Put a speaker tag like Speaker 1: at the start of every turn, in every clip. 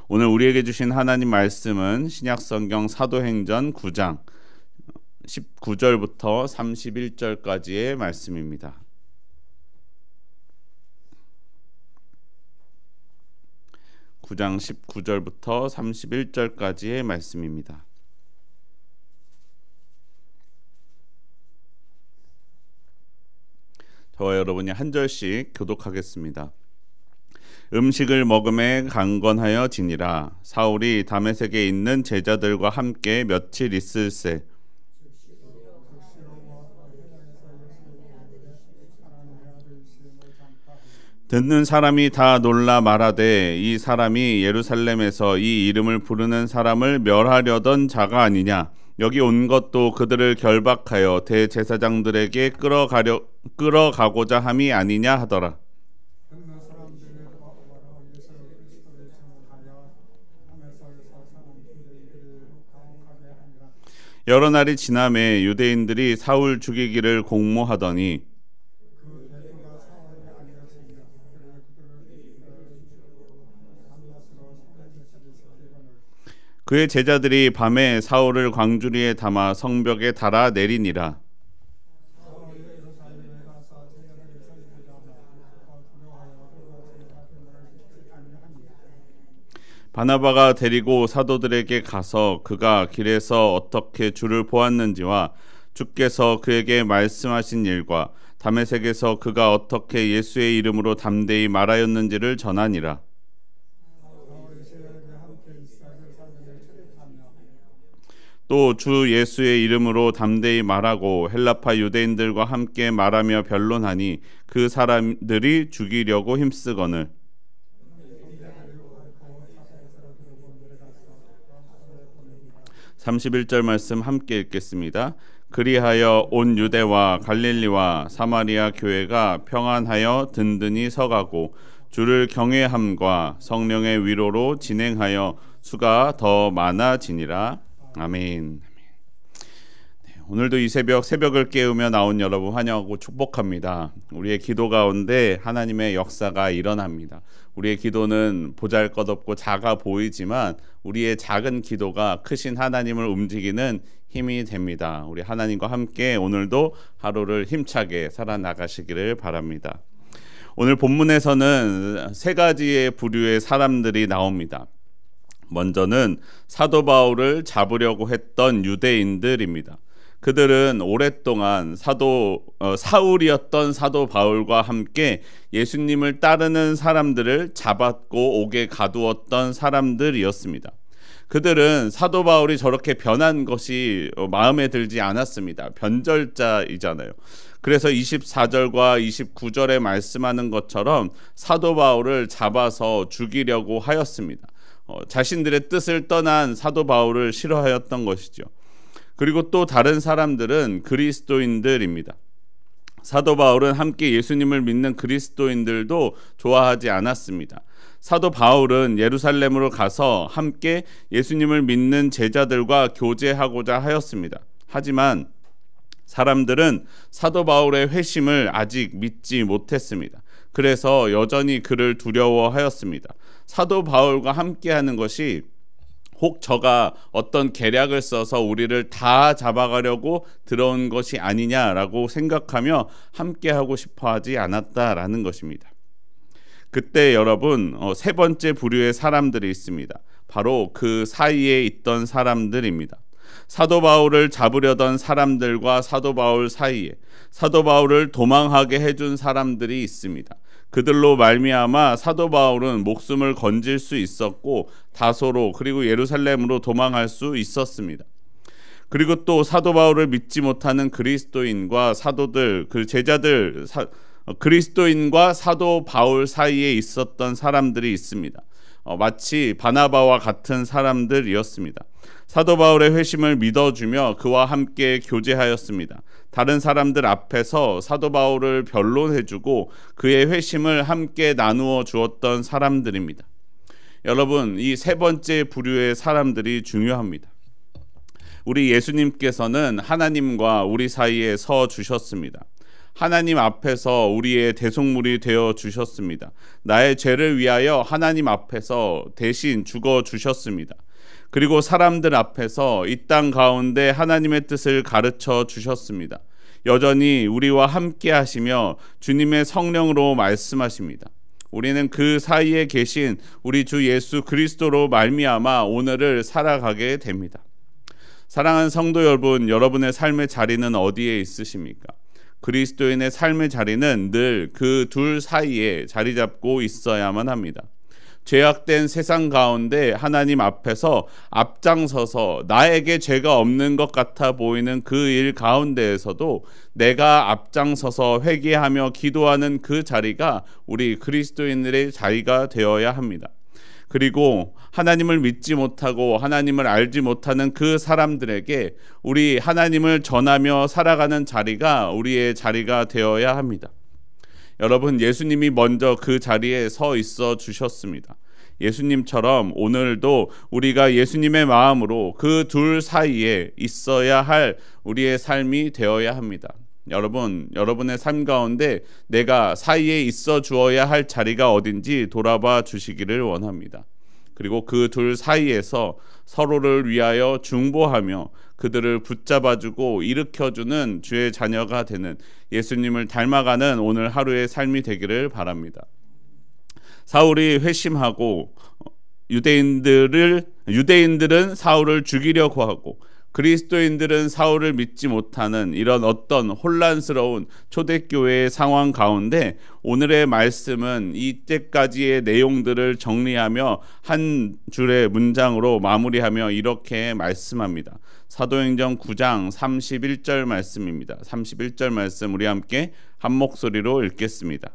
Speaker 1: 오늘 우리에게 주신 하나님 말씀은 신약성경 사도행전 9장 19절부터 31절까지의 말씀입니다. 9장 19절부터 31절까지의 말씀입니다. 저와 여러분이 한 절씩 교독하겠습니다. 음식을 먹음에 강건하여 지니라. 사울이 다메섹에 있는 제자들과 함께 며칠 있을새 듣는 사람이 다 놀라 말하되 이 사람이 예루살렘에서 이 이름을 부르는 사람을 멸하려던 자가 아니냐. 여기 온 것도 그들을 결박하여 대제사장들에게 끌어가고자 함이 아니냐 하더라. 여러 날이 지남에 유대인들이 사울 죽이기를 공모하더니 그의 제자들이 밤에 사울을 광주리에 담아 성벽에 달아 내리니라. 바나바가 데리고 사도들에게 가서 그가 길에서 어떻게 주를 보았는지와 주께서 그에게 말씀하신 일과 다메섹에서 그가 어떻게 예수의 이름으로 담대히 말하였는지를 전하니라. 또 주 예수의 이름으로 담대히 말하고 헬라파 유대인들과 함께 말하며 변론하니 그 사람들이 죽이려고 힘쓰거늘 31절 말씀 함께 읽겠습니다. 그리하여 온 유대와 갈릴리와 사마리아 교회가 평안하여 든든히 서가고 주를 경외함과 성령의 위로로 진행하여 수가 더 많아지니라. 아멘. 오늘도 이 새벽을 깨우며 나온 여러분 환영하고 축복합니다. 우리의 기도 가운데 하나님의 역사가 일어납니다. 우리의 기도는 보잘것없고 작아 보이지만 우리의 작은 기도가 크신 하나님을 움직이는 힘이 됩니다. 우리 하나님과 함께 오늘도 하루를 힘차게 살아나가시기를 바랍니다. 오늘 본문에서는 세 가지의 부류의 사람들이 나옵니다. 먼저는 사도 바울을 잡으려고 했던 유대인들입니다. 그들은 오랫동안 사울이었던 사도 바울과 함께 예수님을 따르는 사람들을 잡았고 옥에 가두었던 사람들이었습니다. 그들은 사도 바울이 저렇게 변한 것이 마음에 들지 않았습니다. 변절자이잖아요. 그래서 24절과 29절에 말씀하는 것처럼 사도 바울을 잡아서 죽이려고 하였습니다. 자신들의 뜻을 떠난 사도 바울을 싫어하였던 것이죠. 그리고 또 다른 사람들은 그리스도인들입니다. 사도 바울은 함께 예수님을 믿는 그리스도인들도 좋아하지 않았습니다. 사도 바울은 예루살렘으로 가서 함께 예수님을 믿는 제자들과 교제하고자 하였습니다. 하지만 사람들은 사도 바울의 회심을 아직 믿지 못했습니다. 그래서 여전히 그를 두려워하였습니다. 사도 바울과 함께하는 것이 혹 저가 어떤 계략을 써서 우리를 다 잡아가려고 들어온 것이 아니냐라고 생각하며 함께하고 싶어하지 않았다라는 것입니다. 그때 여러분 세 번째 부류의 사람들이 있습니다. 바로 그 사이에 있던 사람들입니다. 사도 바울을 잡으려던 사람들과 사도 바울 사이에 사도 바울을 도망하게 해준 사람들이 있습니다. 그들로 말미암아 사도 바울은 목숨을 건질 수 있었고 다소로 그리고 예루살렘으로 도망할 수 있었습니다. 그리고 또 사도 바울을 믿지 못하는 그리스도인과 사도들, 그 제자들, 그리스도인과 사도 바울 사이에 있었던 사람들이 있습니다. 마치 바나바와 같은 사람들이었습니다. 사도 바울의 회심을 믿어주며 그와 함께 교제하였습니다. 다른 사람들 앞에서 사도 바울을 변론해주고 그의 회심을 함께 나누어 주었던 사람들입니다. 여러분, 이 세 번째 부류의 사람들이 중요합니다. 우리 예수님께서는 하나님과 우리 사이에 서 주셨습니다. 하나님 앞에서 우리의 대속물이 되어 주셨습니다. 나의 죄를 위하여 하나님 앞에서 대신 죽어 주셨습니다. 그리고 사람들 앞에서 이 땅 가운데 하나님의 뜻을 가르쳐 주셨습니다. 여전히 우리와 함께 하시며 주님의 성령으로 말씀하십니다. 우리는 그 사이에 계신 우리 주 예수 그리스도로 말미암아 오늘을 살아가게 됩니다. 사랑하는 성도 여러분, 여러분의 삶의 자리는 어디에 있으십니까? 그리스도인의 삶의 자리는 늘 그 둘 사이에 자리 잡고 있어야만 합니다. 죄악된 세상 가운데 하나님 앞에서 앞장서서 나에게 죄가 없는 것 같아 보이는 그 일 가운데에서도 내가 앞장서서 회개하며 기도하는 그 자리가 우리 그리스도인들의 자리가 되어야 합니다. 그리고 하나님을 믿지 못하고 하나님을 알지 못하는 그 사람들에게 우리 하나님을 전하며 살아가는 자리가 우리의 자리가 되어야 합니다. 여러분, 예수님이 먼저 그 자리에 서 있어 주셨습니다. 예수님처럼 오늘도 우리가 예수님의 마음으로 그 둘 사이에 있어야 할 우리의 삶이 되어야 합니다. 여러분, 여러분의 삶 가운데 내가 사이에 있어 주어야 할 자리가 어딘지 돌아봐 주시기를 원합니다. 그리고 그 둘 사이에서 서로를 위하여 중보하며 그들을 붙잡아주고 일으켜주는 주의 자녀가 되는 예수님을 닮아가는 오늘 하루의 삶이 되기를 바랍니다. 사울이 회심하고 유대인들은 사울을 죽이려고 하고 그리스도인들은 사울을 믿지 못하는 이런 어떤 혼란스러운 초대교회의 상황 가운데 오늘의 말씀은 이때까지의 내용들을 정리하며 한 줄의 문장으로 마무리하며 이렇게 말씀합니다. 사도행전 9장 31절 말씀입니다. 31절 말씀 우리 함께 한 목소리로 읽겠습니다.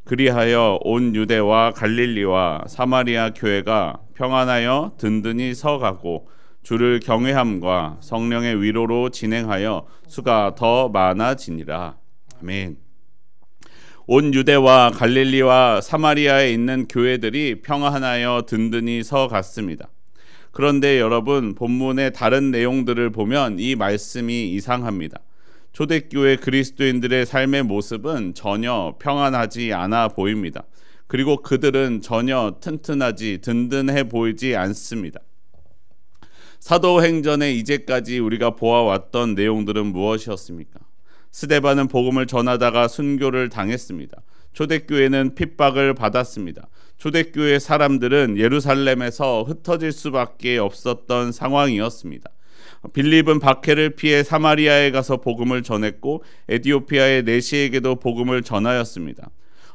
Speaker 1: 그리하여 온 유대와 갈릴리와 사마리아 교회가 평안하여 든든히 서가고 주를 경외함과 성령의 위로로 진행하여 수가 더 많아지니라. 아멘. 온 유대와 갈릴리와 사마리아에 있는 교회들이 평안하여 든든히 서갔습니다. 그런데 여러분, 본문의 다른 내용들을 보면 이 말씀이 이상합니다. 초대교회 그리스도인들의 삶의 모습은 전혀 평안하지 않아 보입니다. 그리고 그들은 전혀 튼튼하지 든든해 보이지 않습니다. 사도행전의 이제까지 우리가 보아왔던 내용들은 무엇이었습니까? 스데반은 복음을 전하다가 순교를 당했습니다. 초대교회는 핍박을 받았습니다. 초대교회 사람들은 예루살렘에서 흩어질 수밖에 없었던 상황이었습니다. 빌립은 박해를 피해 사마리아에 가서 복음을 전했고 에디오피아의 내시에게도 복음을 전하였습니다.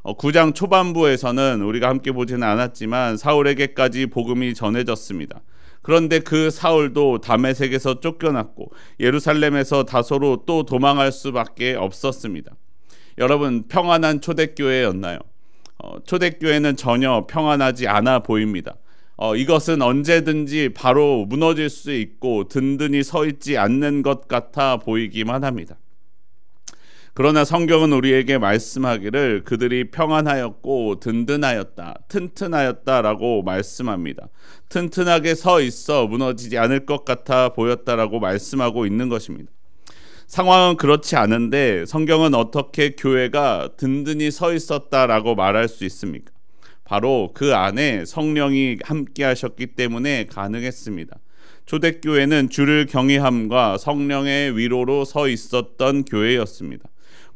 Speaker 1: 9장 초반부에서는 우리가 함께 보지는 않았지만 사울에게까지 복음이 전해졌습니다. 그런데 그 사울도 다메섹에서 쫓겨났고 예루살렘에서 다소로 또 도망할 수밖에 없었습니다. 여러분, 평안한 초대교회였나요? 초대교회는 전혀 평안하지 않아 보입니다. 이것은 언제든지 바로 무너질 수 있고 든든히 서 있지 않는 것 같아 보이기만 합니다. 그러나 성경은 우리에게 말씀하기를 그들이 평안하였고 든든하였다, 튼튼하였다라고 말씀합니다. 튼튼하게 서 있어 무너지지 않을 것 같아 보였다라고 말씀하고 있는 것입니다. 상황은 그렇지 않은데 성경은 어떻게 교회가 든든히 서 있었다라고 말할 수 있습니까? 바로 그 안에 성령이 함께 하셨기 때문에 가능했습니다. 초대교회는 주를 경외함과 성령의 위로로 서 있었던 교회였습니다.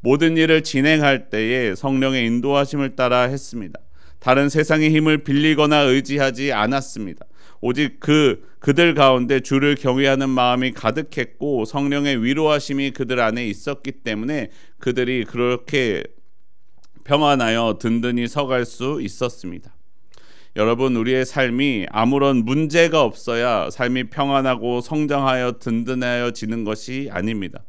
Speaker 1: 모든 일을 진행할 때에 성령의 인도하심을 따라 했습니다. 다른 세상의 힘을 빌리거나 의지하지 않았습니다. 오직 그들 가운데 주를 경외하는 마음이 가득했고 성령의 위로하심이 그들 안에 있었기 때문에 그들이 그렇게 평안하여 든든히 서갈 수 있었습니다. 여러분, 우리의 삶이 아무런 문제가 없어야 삶이 평안하고 성장하여 든든해지는 것이 아닙니다.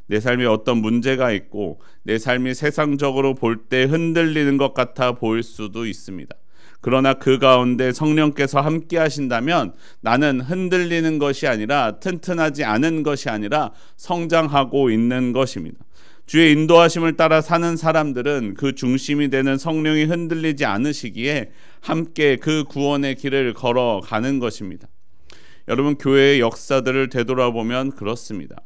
Speaker 1: 내 삶에 어떤 문제가 있고 내 삶이 세상적으로 볼 때 흔들리는 것 같아 보일 수도 있습니다. 그러나 그 가운데 성령께서 함께 하신다면 나는 흔들리는 것이 아니라 튼튼하지 않은 것이 아니라 성장하고 있는 것입니다. 주의 인도하심을 따라 사는 사람들은 그 중심이 되는 성령이 흔들리지 않으시기에 함께 그 구원의 길을 걸어가는 것입니다. 여러분, 교회의 역사들을 되돌아보면 그렇습니다.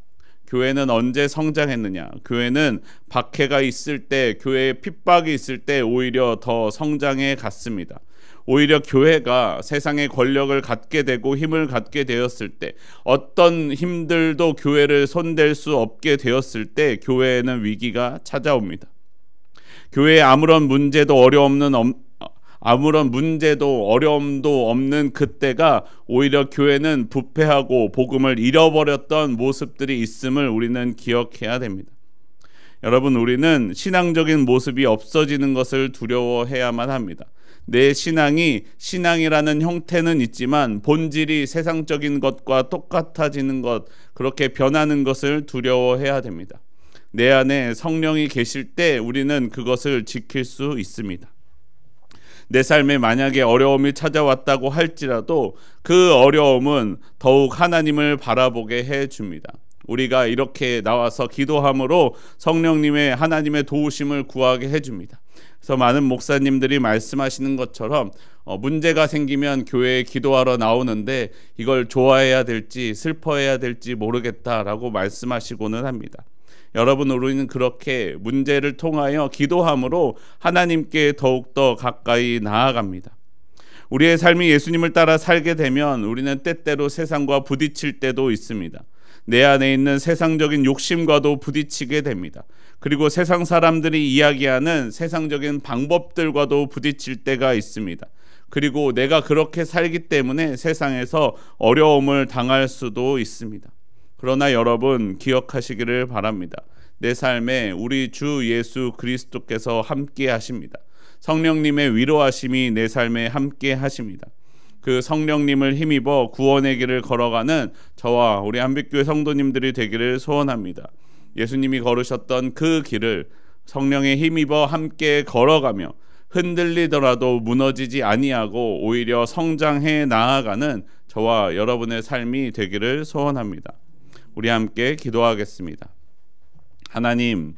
Speaker 1: 교회는 언제 성장했느냐? 교회는 박해가 있을 때, 교회에 핍박이 있을 때 오히려 더 성장해 갔습니다. 오히려 교회가 세상의 권력을 갖게 되고 힘을 갖게 되었을 때, 어떤 힘들도 교회를 손댈 수 없게 되었을 때 교회에는 위기가 찾아옵니다. 교회에 아무런 문제도 어려움도 없는 그때가 오히려 교회는 부패하고 복음을 잃어버렸던 모습들이 있음을 우리는 기억해야 됩니다. 여러분, 우리는 신앙적인 모습이 없어지는 것을 두려워해야만 합니다. 내 신앙이 신앙이라는 형태는 있지만 본질이 세상적인 것과 똑같아지는 것, 그렇게 변하는 것을 두려워해야 됩니다. 내 안에 성령이 계실 때 우리는 그것을 지킬 수 있습니다. 내 삶에 만약에 어려움이 찾아왔다고 할지라도 그 어려움은 더욱 하나님을 바라보게 해줍니다. 우리가 이렇게 나와서 기도함으로 성령님의 하나님의 도우심을 구하게 해줍니다. 그래서 많은 목사님들이 말씀하시는 것처럼 문제가 생기면 교회에 기도하러 나오는데 이걸 좋아해야 될지 슬퍼해야 될지 모르겠다라고 말씀하시고는 합니다. 여러분, 우리는 그렇게 문제를 통하여 기도함으로 하나님께 더욱더 가까이 나아갑니다. 우리의 삶이 예수님을 따라 살게 되면 우리는 때때로 세상과 부딪힐 때도 있습니다. 내 안에 있는 세상적인 욕심과도 부딪히게 됩니다. 그리고 세상 사람들이 이야기하는 세상적인 방법들과도 부딪힐 때가 있습니다. 그리고 내가 그렇게 살기 때문에 세상에서 어려움을 당할 수도 있습니다. 그러나 여러분, 기억하시기를 바랍니다. 내 삶에 우리 주 예수 그리스도께서 함께 하십니다. 성령님의 위로하심이 내 삶에 함께 하십니다. 그 성령님을 힘입어 구원의 길을 걸어가는 저와 우리 한빛교회 성도님들이 되기를 소원합니다. 예수님이 걸으셨던 그 길을 성령에 힘입어 함께 걸어가며 흔들리더라도 무너지지 아니하고 오히려 성장해 나아가는 저와 여러분의 삶이 되기를 소원합니다. 우리 함께 기도하겠습니다. 하나님,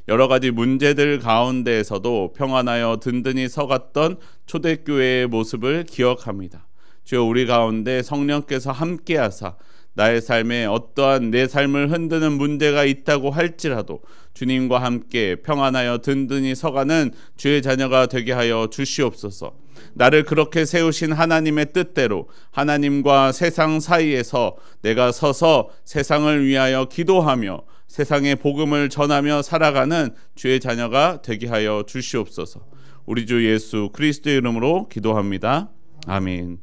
Speaker 1: 여러 가지 문제들 가운데에서도 평안하여 든든히 서갔던 초대교회의 모습을 기억합니다. 주여, 우리 가운데 성령께서 함께하사 나의 삶에 어떠한 내 삶을 흔드는 문제가 있다고 할지라도 주님과 함께 평안하여 든든히 서가는 주의 자녀가 되게 하여 주시옵소서. 나를 그렇게 세우신 하나님의 뜻대로 하나님과 세상 사이에서 내가 서서 세상을 위하여 기도하며 세상의 복음을 전하며 살아가는 주의 자녀가 되게 하여 주시옵소서. 우리 주 예수 그리스도의 이름으로 기도합니다. 아멘.